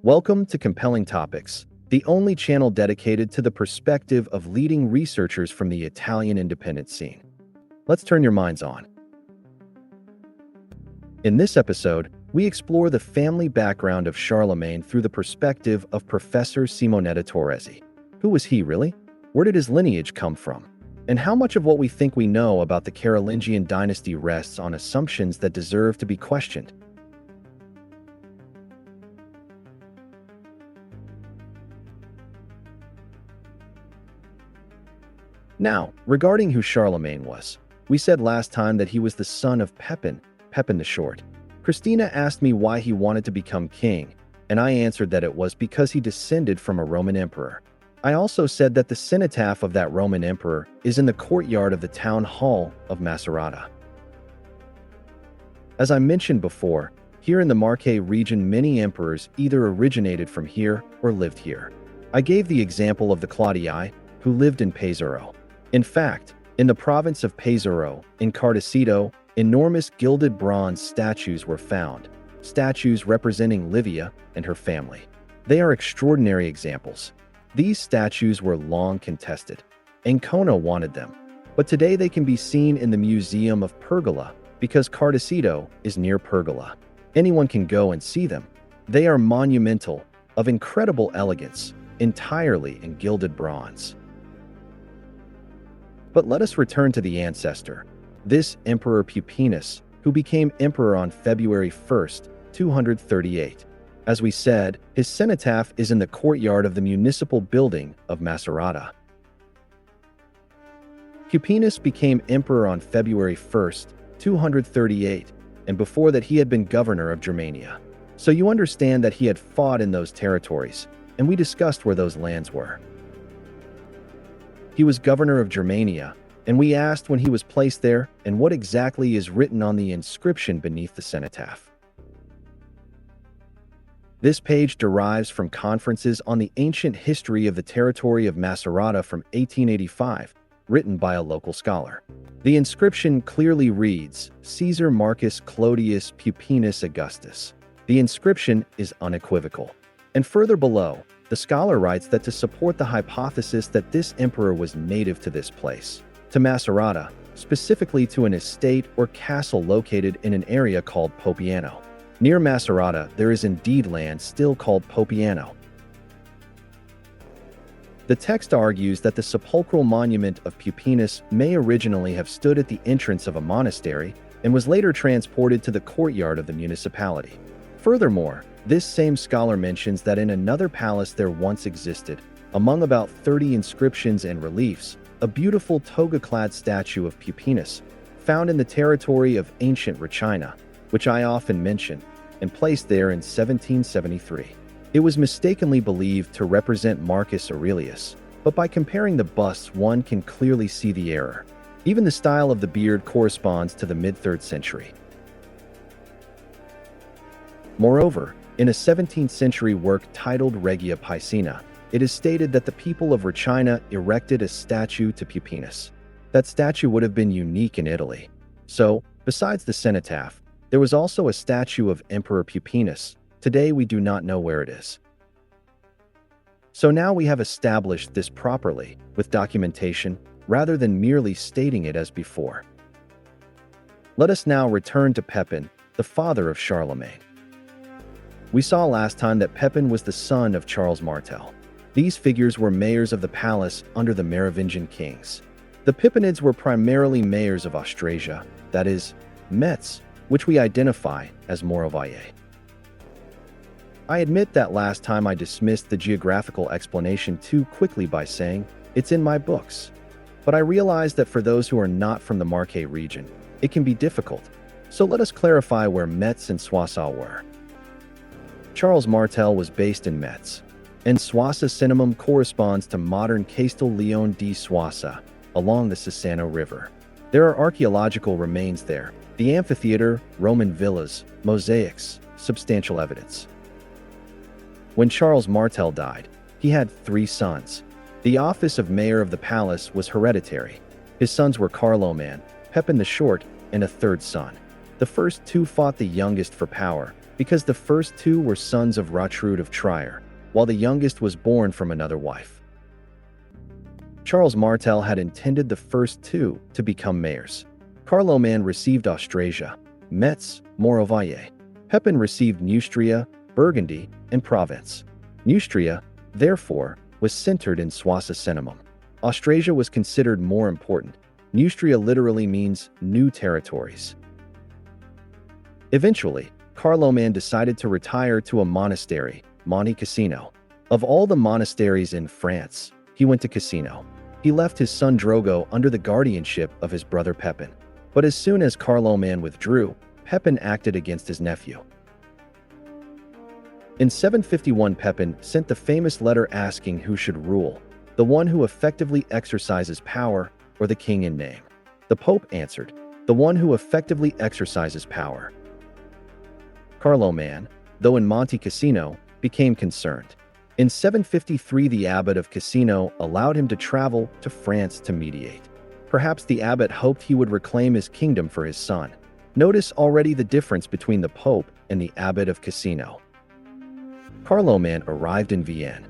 Welcome to Compelling Topics, the only channel dedicated to the perspective of leading researchers from the Italian independent scene. Let's turn your minds on. In this episode, we explore the family background of Charlemagne through the perspective of Professor Simonetta Torresi. Who was he, really? Where did his lineage come from? And how much of what we think we know about the Carolingian dynasty rests on assumptions that deserve to be questioned? Now, regarding who Charlemagne was, we said last time that he was the son of Pepin the Short. Christina asked me why he wanted to become king, and I answered that it was because he descended from a Roman emperor. I also said that the cenotaph of that Roman emperor is in the courtyard of the town hall of Macerata. As I mentioned before, here in the Marche region, many emperors either originated from here or lived here. I gave the example of the Claudii, who lived in Pesaro. In fact, in the province of Pesaro, in Cardicito, enormous gilded bronze statues were found, statues representing Livia and her family. They are extraordinary examples. These statues were long contested. Ancona wanted them, but today they can be seen in the Museum of Pergola because Cardicito is near Pergola. Anyone can go and see them. They are monumental, of incredible elegance, entirely in gilded bronze. But let us return to the ancestor, this Emperor Pupinus, who became emperor on February 1st, 238. As we said, his cenotaph is in the courtyard of the municipal building of Macerata. Pupinus became emperor on February 1st, 238, and before that he had been governor of Germania. So you understand that he had fought in those territories, and we discussed where those lands were. He was governor of Germania, and we asked when he was placed there and what exactly is written on the inscription beneath the cenotaph. This page derives from conferences on the ancient history of the territory of Macerata from 1885, written by a local scholar. The inscription clearly reads, Caesar Marcus Clodius Pupinus Augustus. The inscription is unequivocal. And further below, the scholar writes that to support the hypothesis that this emperor was native to this place, to Macerata, specifically to an estate or castle located in an area called Popiano. Near Macerata, there is indeed land still called Popiano. The text argues that the sepulchral monument of Pupinus may originally have stood at the entrance of a monastery and was later transported to the courtyard of the municipality. Furthermore, this same scholar mentions that in another palace there once existed, among about 30 inscriptions and reliefs, a beautiful toga-clad statue of Pupinus, found in the territory of ancient Ricina, which I often mention, and placed there in 1773. It was mistakenly believed to represent Marcus Aurelius, but by comparing the busts one can clearly see the error. Even the style of the beard corresponds to the mid-3rd century. Moreover, in a 17th century work titled Regia Piscina, it is stated that the people of Ricina erected a statue to Pupinus. That statue would have been unique in Italy. So, besides the cenotaph, there was also a statue of Emperor Pupinus. Today we do not know where it is. So now we have established this properly, with documentation, rather than merely stating it as before. Let us now return to Pepin, the father of Charlemagne. We saw last time that Pepin was the son of Charles Martel. These figures were mayors of the palace under the Merovingian kings. The Pepinids were primarily mayors of Austrasia, that is, Metz, which we identify as Moravia. I admit that last time I dismissed the geographical explanation too quickly by saying, it's in my books. But I realize that for those who are not from the Marche region, it can be difficult. So let us clarify where Metz and Soissons were. Charles Martel was based in Metz, and Soissons synonym corresponds to modern Castel Leon di Soissons, along the Cesano River. There are archaeological remains there, the amphitheater, Roman villas, mosaics, substantial evidence. When Charles Martel died, he had 3 sons. The office of mayor of the palace was hereditary. His sons were Charlemagne, Pepin the Short, and a 3rd son. The first 2 fought the youngest for power, because the first two were sons of Rotrud of Trier, while the youngest was born from another wife. Charles Martel had intended the first two to become mayors. Carloman received Austrasia, Metz, Montpellier. Pepin received Neustria, Burgundy, and Provence. Neustria, therefore, was centered in Soissons-Senemon. Austrasia was considered more important. Neustria literally means new territories. Eventually, Carloman decided to retire to a monastery, Monte Cassino. Of all the monasteries in France, he went to Cassino. He left his son Drogo under the guardianship of his brother Pepin. But as soon as Carloman withdrew, Pepin acted against his nephew. In 751, Pepin sent the famous letter asking who should rule, the one who effectively exercises power or the king in name. The Pope answered, the one who effectively exercises power. Carloman, though in Monte Cassino, became concerned. In 753, the abbot of Cassino allowed him to travel to France to mediate. Perhaps the abbot hoped he would reclaim his kingdom for his son. Notice already the difference between the Pope and the abbot of Cassino. Carloman arrived in Vienne.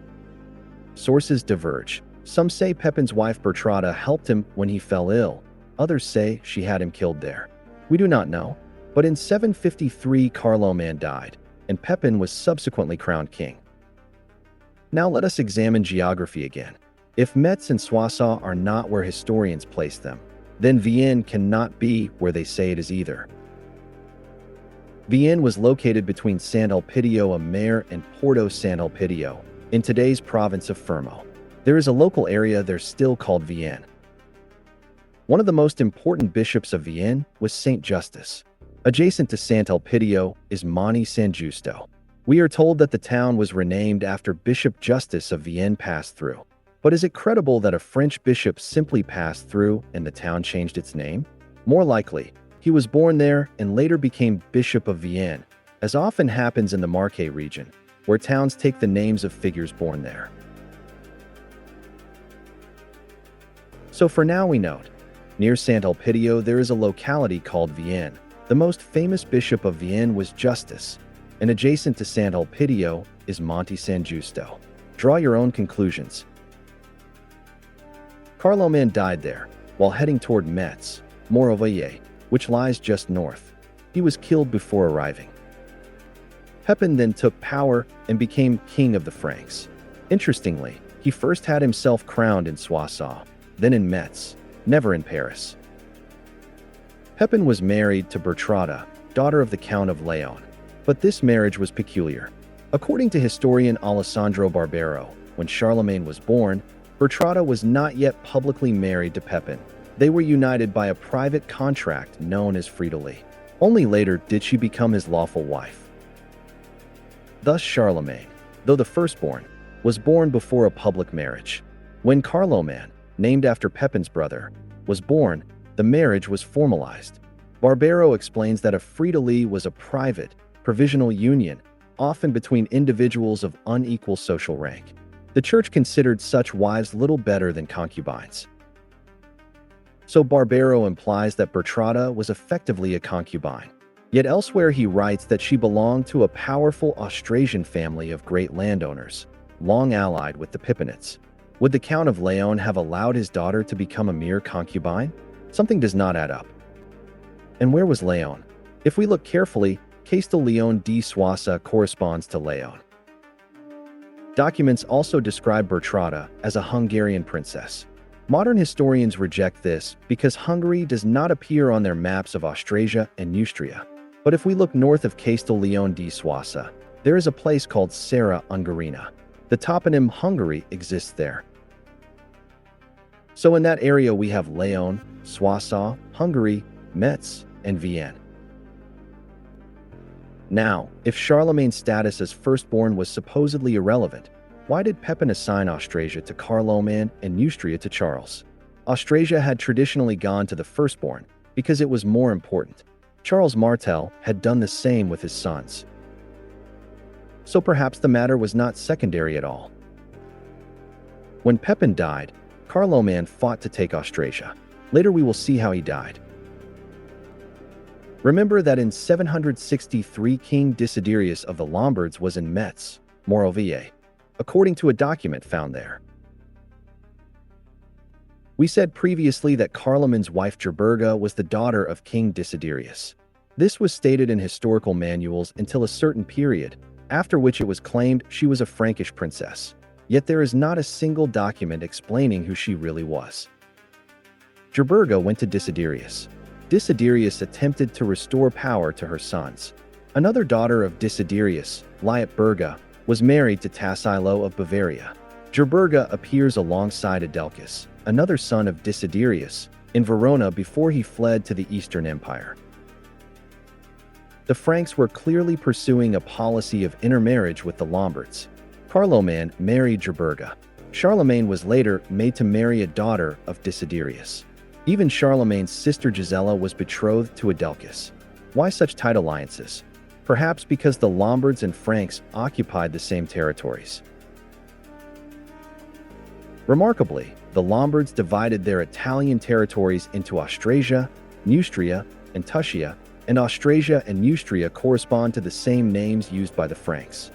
Sources diverge. Some say Pepin's wife Bertrada helped him when he fell ill. Others say she had him killed there. We do not know. But in 753, Carloman died, and Pepin was subsequently crowned king. Now let us examine geography again. If Metz and Soissons are not where historians place them, then Vienne cannot be where they say it is either. Vienne was located between Saint-Elpidio-Amer and Porto-Saint-Elpidio, in today's province of Fermo. There is a local area there still called Vienne. One of the most important bishops of Vienne was Saint Justus. Adjacent to Saint-Elpidio is Monte San Giusto. We are told that the town was renamed after Bishop Justus of Vienne passed through. But is it credible that a French bishop simply passed through and the town changed its name? More likely, he was born there and later became Bishop of Vienne, as often happens in the Marche region, where towns take the names of figures born there. So for now we note, near Saint-Elpidio there is a locality called Vienne. The most famous bishop of Vienne was Justus, and adjacent to Saint-Elpidio is Monte San Giusto. Draw your own conclusions. Carloman died there, while heading toward Metz, Montpellier, which lies just north. He was killed before arriving. Pepin then took power and became king of the Franks. Interestingly, he first had himself crowned in Soissons, then in Metz, never in Paris. Pepin was married to Bertrada, daughter of the Count of Leon. But this marriage was peculiar. According to historian Alessandro Barbero, when Charlemagne was born, Bertrada was not yet publicly married to Pepin. They were united by a private contract known as Friedeli. Only later did she become his lawful wife. Thus Charlemagne, though the firstborn, was born before a public marriage. When Carloman, named after Pepin's brother, was born, the marriage was formalized. Barbero explains that a Friedeli was a private, provisional union, often between individuals of unequal social rank. The church considered such wives little better than concubines. So Barbero implies that Bertrada was effectively a concubine. Yet elsewhere he writes that she belonged to a powerful Austrasian family of great landowners, long allied with the Pippinites. Would the Count of Leon have allowed his daughter to become a mere concubine? Something does not add up. And where was Leon? If we look carefully, Castel Leon de Soissons corresponds to Leon. Documents also describe Bertrada as a Hungarian princess. Modern historians reject this because Hungary does not appear on their maps of Austrasia and Neustria. But if we look north of Castel Leon de Soissons, there is a place called Serra Ungarina. The toponym Hungary exists there. So in that area we have Leon, Soissons, Hungary, Metz, and Vienne. Now, if Charlemagne's status as firstborn was supposedly irrelevant, why did Pepin assign Austrasia to Carloman and Neustria to Charles? Austrasia had traditionally gone to the firstborn because it was more important. Charles Martel had done the same with his sons. So perhaps the matter was not secondary at all. When Pepin died, Carloman fought to take Austrasia. Later we will see how he died. Remember that in 763 King Desiderius of the Lombards was in Metz, Moravia, according to a document found there. We said previously that Carloman's wife Gerberga was the daughter of King Desiderius. This was stated in historical manuals until a certain period, after which it was claimed she was a Frankish princess. Yet there is not a single document explaining who she really was. Gerberga went to Desiderius. Desiderius attempted to restore power to her sons. Another daughter of Desiderius, Liutberga, was married to Tassilo of Bavaria. Gerberga appears alongside Adelchis, another son of Desiderius, in Verona before he fled to the Eastern Empire. The Franks were clearly pursuing a policy of intermarriage with the Lombards. Carloman married Gerberga. Charlemagne was later made to marry a daughter of Desiderius. Even Charlemagne's sister Gisela was betrothed to Adelchis. Why such tight alliances? Perhaps because the Lombards and Franks occupied the same territories. Remarkably, the Lombards divided their Italian territories into Austrasia, Neustria, and Tuscia, and Austrasia and Neustria correspond to the same names used by the Franks.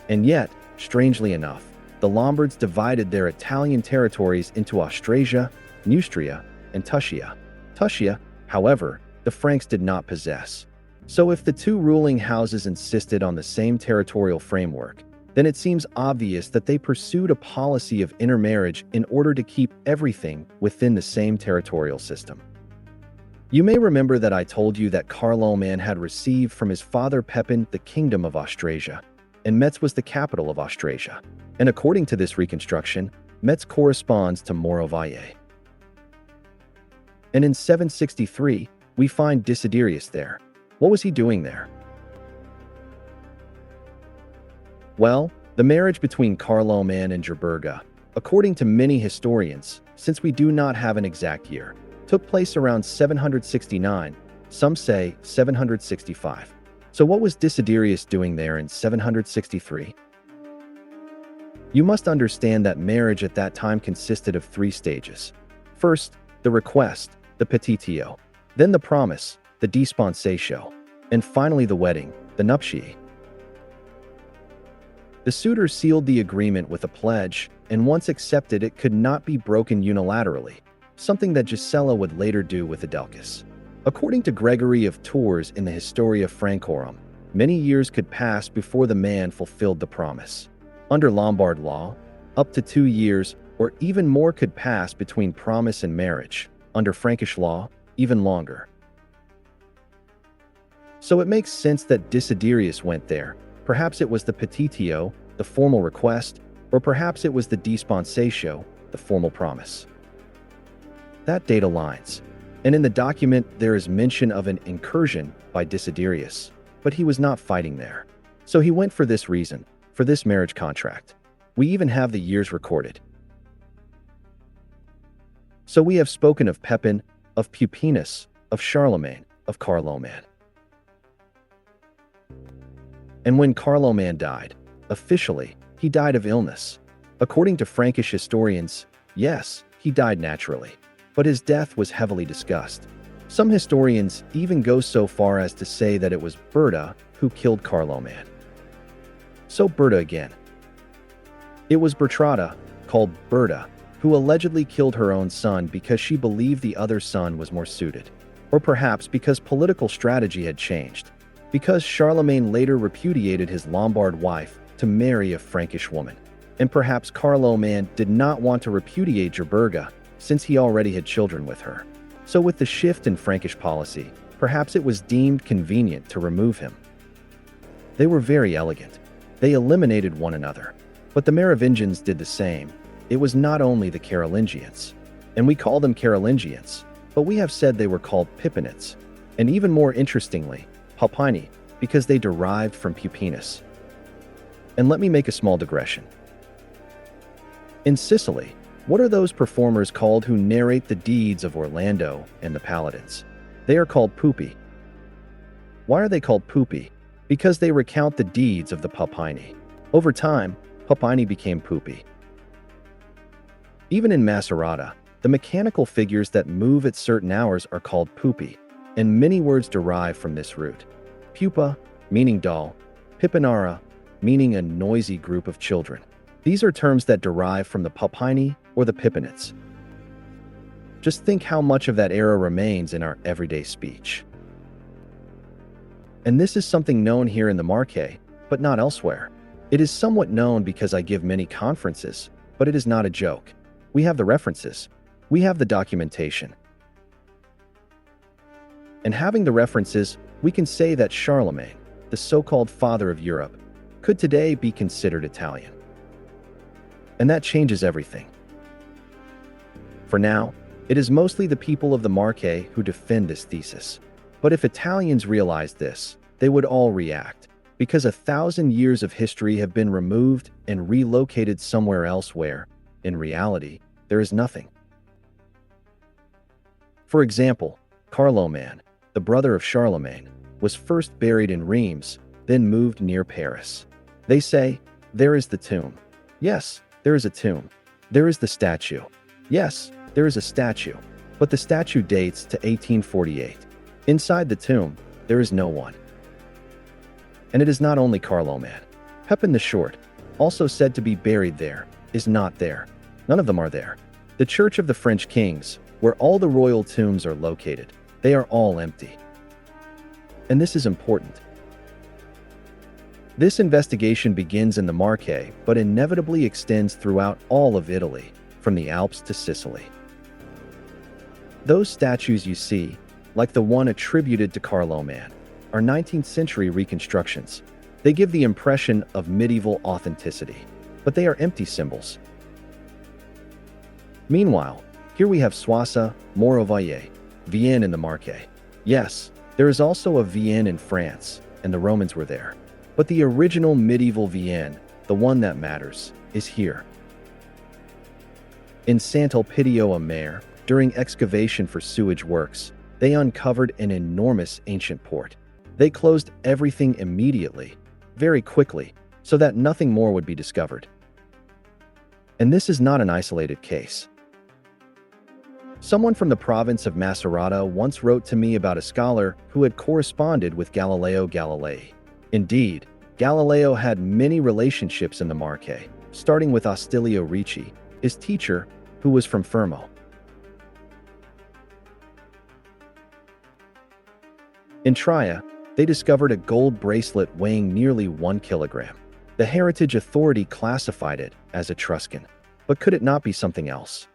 And yet, strangely enough, the Lombards divided their Italian territories into Austrasia, Neustria, and Tuscia. Tuscia, however, the Franks did not possess. So if the two ruling houses insisted on the same territorial framework, then it seems obvious that they pursued a policy of intermarriage in order to keep everything within the same territorial system. You may remember that I told you that Carloman had received from his father Pepin the kingdom of Austrasia, and Metz was the capital of Austrasia. And according to this reconstruction, Metz corresponds to Moravia. And in 763, we find Desiderius there. What was he doing there? Well, the marriage between Carloman and Gerberga, according to many historians, since we do not have an exact year, took place around 769, some say 765. So what was Desiderius doing there in 763? You must understand that marriage at that time consisted of three stages. First, the request, the petitio, then the promise, the dispensatio, and finally the wedding, the nuptiae. The suitor sealed the agreement with a pledge, and once accepted it could not be broken unilaterally, something that Gisela would later do with Adelchis. According to Gregory of Tours in the Historia Francorum, many years could pass before the man fulfilled the promise. Under Lombard law, up to 2 years or even more could pass between promise and marriage. Under Frankish law, even longer. So it makes sense that Desiderius went there. Perhaps it was the petitio, the formal request, or perhaps it was the dispensatio, the formal promise. That date aligns. And in the document there is mention of an incursion by Desiderius, but he was not fighting there. So he went for this reason, for this marriage contract. We even have the years recorded. So we have spoken of Pepin, of Pupinus, of Charlemagne, of Carloman. And when Carloman died, officially, he died of illness. According to Frankish historians, yes, he died naturally. But his death was heavily discussed. Some historians even go so far as to say that it was Berta who killed Carloman. So Berta again. It was Bertrada, called Berta, who allegedly killed her own son because she believed the other son was more suited. Or perhaps because political strategy had changed. Because Charlemagne later repudiated his Lombard wife to marry a Frankish woman. And perhaps Carloman did not want to repudiate Gerberga, since he already had children with her. So with the shift in Frankish policy, perhaps it was deemed convenient to remove him. They were very elegant. They eliminated one another. But the Merovingians did the same. It was not only the Carolingians. And we call them Carolingians, but we have said they were called Pipinids. And even more interestingly, Pupini, because they derived from Pupinus. And let me make a small digression. In Sicily, what are those performers called who narrate the deeds of Orlando and the Paladins? They are called Pupi. Why are they called Pupi? Because they recount the deeds of the Pupini. Over time, Pupini became Pupi. Even in Macerata, The mechanical figures that move at certain hours are called pupae, and many words derive from this root. Pupa, meaning doll, pipinara, meaning a noisy group of children. These are terms that derive from the Pepini or the Pepinids. Just think how much of that era remains in our everyday speech. And this is something known here in the Marche, but not elsewhere. It is somewhat known because I give many conferences, but it is not a joke. We have the references. We have the documentation. And having the references, we can say that Charlemagne, the so-called father of Europe, could today be considered Italian. And that changes everything. For now, it is mostly the people of the Marche who defend this thesis. But if Italians realized this, they would all react, because 1,000 years of history have been removed and relocated somewhere else where, in reality, there is nothing. For example, Carloman, the brother of Charlemagne, was first buried in Reims, then moved near Paris. They say, there is the tomb. Yes, there is a tomb. There is the statue. Yes, there is a statue. But the statue dates to 1848. Inside the tomb, there is no one. And it is not only Carloman. Pepin the Short, also said to be buried there, is not there. None of them are there. The Church of the French Kings, where all the royal tombs are located, they are all empty. And this is important. This investigation begins in the Marche, but inevitably extends throughout all of Italy, from the Alps to Sicily. Those statues you see, like the one attributed to Carloman, are 19th century reconstructions. They give the impression of medieval authenticity, but they are empty symbols. Meanwhile, here we have Soissons, Maurevalle, Vienne in the Marche. Yes, there is also a Vienne in France, and the Romans were there. But the original medieval Vienne, the one that matters, is here. In Saint-Elpidio-a-Mer, during excavation for sewage works, they uncovered an enormous ancient port. They closed everything immediately, very quickly, so that nothing more would be discovered. And this is not an isolated case. Someone from the province of Macerata once wrote to me about a scholar who had corresponded with Galileo Galilei. Indeed, Galileo had many relationships in the Marche, starting with Ostilio Ricci, his teacher, who was from Fermo. In Traia, they discovered a gold bracelet weighing nearly 1 kilogram. The Heritage Authority classified it as Etruscan, but could it not be something else?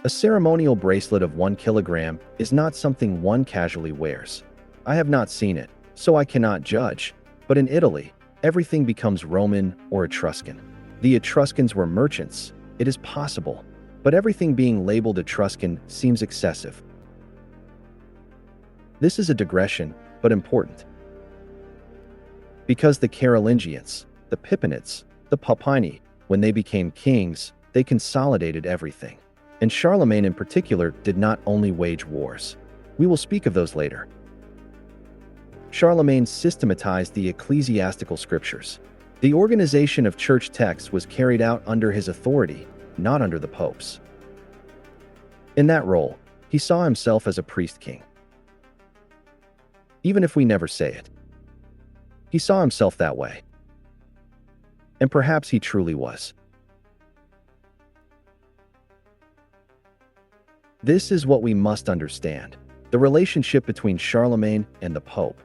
A ceremonial bracelet of 1 kilogram is not something one casually wears. I have not seen it, so I cannot judge, but in Italy, everything becomes Roman or Etruscan. The Etruscans were merchants, it is possible, but everything being labeled Etruscan seems excessive. This is a digression, but important. Because the Carolingians, the Pepinids, the Pepini, when they became kings, they consolidated everything. And Charlemagne in particular did not only wage wars. We will speak of those later. Charlemagne systematized the ecclesiastical scriptures. The organization of church texts was carried out under his authority, not under the popes. In that role, he saw himself as a priest-king. Even if we never say it. He saw himself that way. And perhaps he truly was. This is what we must understand, the relationship between Charlemagne and the Pope.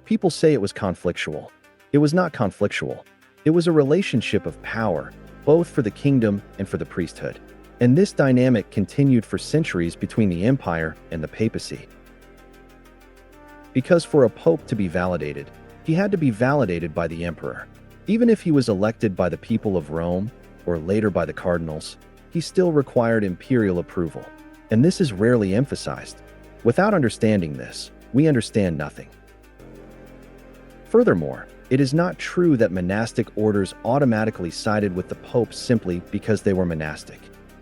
People say it was conflictual. It was not conflictual. It was a relationship of power, both for the kingdom and for the priesthood. And this dynamic continued for centuries between the empire and the papacy. Because for a pope to be validated, he had to be validated by the emperor. Even if he was elected by the people of Rome, or later by the cardinals, he still required imperial approval. And this is rarely emphasized. Without understanding this, we understand nothing. Furthermore, it is not true that monastic orders automatically sided with the Pope simply because they were monastic.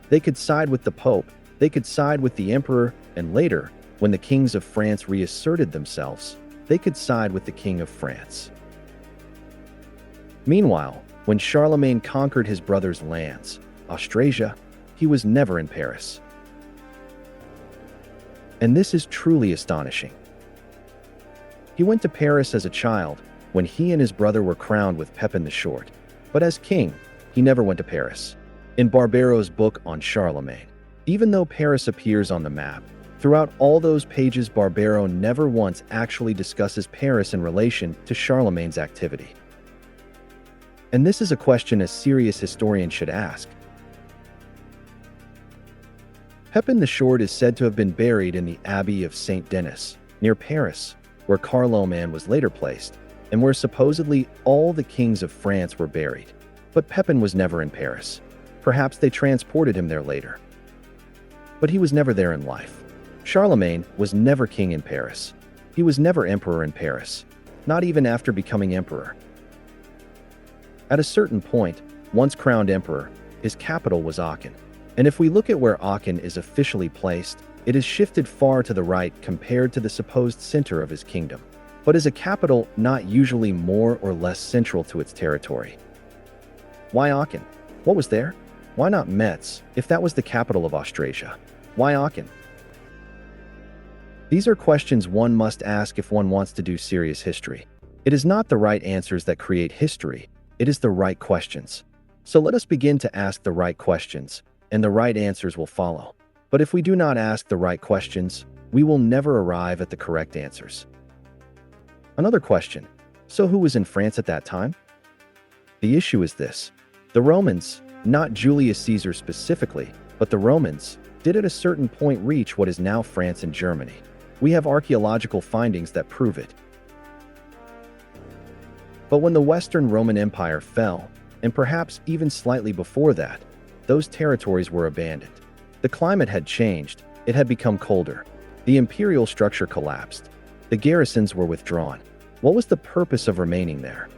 They could side with the Pope, they could side with the Emperor, and later, when the kings of France reasserted themselves, they could side with the King of France. Meanwhile, when Charlemagne conquered his brother's lands, Austrasia, he was never in Paris. And this is truly astonishing. He went to Paris as a child when he and his brother were crowned with Pepin the Short. But as king, he never went to Paris. In Barbaro's book on Charlemagne, even though Paris appears on the map, throughout all those pages Barbaro never once actually discusses Paris in relation to Charlemagne's activity. And this is a question a serious historian should ask. Pepin the Short is said to have been buried in the Abbey of Saint Denis, near Paris, where Charlemagne was later placed, and where supposedly all the kings of France were buried. But Pepin was never in Paris. Perhaps they transported him there later. But he was never there in life. Charlemagne was never king in Paris. He was never emperor in Paris, not even after becoming emperor. At a certain point, once crowned emperor, his capital was Aachen. And if we look at where Aachen is officially placed, it is shifted far to the right compared to the supposed center of his kingdom, but is a capital not usually more or less central to its territory. Why Aachen? What was there? Why not Metz, if that was the capital of Austrasia? Why Aachen? These are questions one must ask if one wants to do serious history. It is not the right answers that create history, it is the right questions. So let us begin to ask the right questions, and the right answers will follow. But if we do not ask the right questions, we will never arrive at the correct answers. Another question: so who was in France at that time? The issue is this: the Romans, not Julius Caesar specifically, but the Romans, did at a certain point reach what is now France and Germany. We have archaeological findings that prove it. But when the Western Roman Empire fell, and perhaps even slightly before that, those territories were abandoned. The climate had changed, it had become colder. The imperial structure collapsed. The garrisons were withdrawn. What was the purpose of remaining there?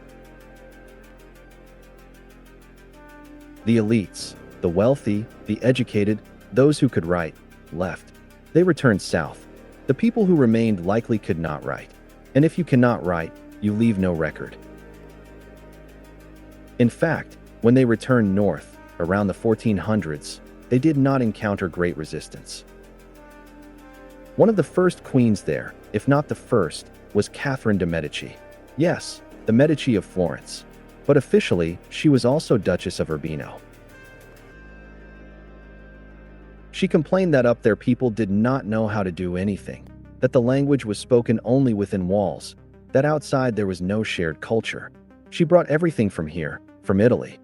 The elites, the wealthy, the educated, those who could write, left. They returned south. The people who remained likely could not write. And if you cannot write, you leave no record. In fact, when they returned north, around the 1400s, they did not encounter great resistance. One of the first queens there, if not the first, was Catherine de' Medici. Yes, the Medici of Florence. But officially, she was also Duchess of Urbino. She complained that up there people did not know how to do anything, that the language was spoken only within walls, that outside there was no shared culture. She brought everything from here, from Italy.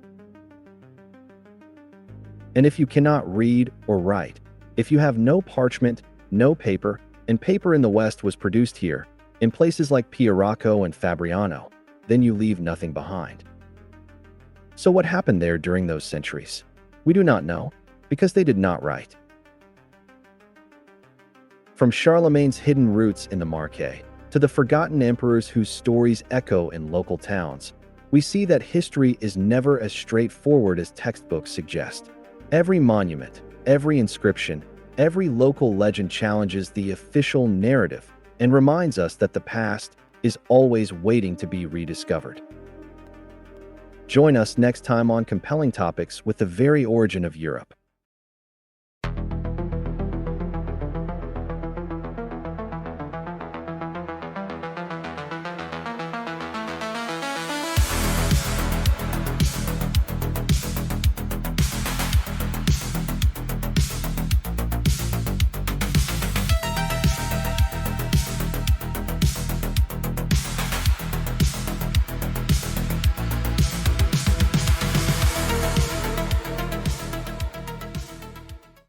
And if you cannot read or write, if you have no parchment, no paper, and paper in the West was produced here, in places like Piracco and Fabriano, then you leave nothing behind. So what happened there during those centuries? We do not know, because they did not write. From Charlemagne's hidden roots in the Marche, to the forgotten emperors whose stories echo in local towns, we see that history is never as straightforward as textbooks suggest. Every monument, every inscription, every local legend challenges the official narrative and reminds us that the past is always waiting to be rediscovered. Join us next time on Compelling Topics with the very origin of Europe.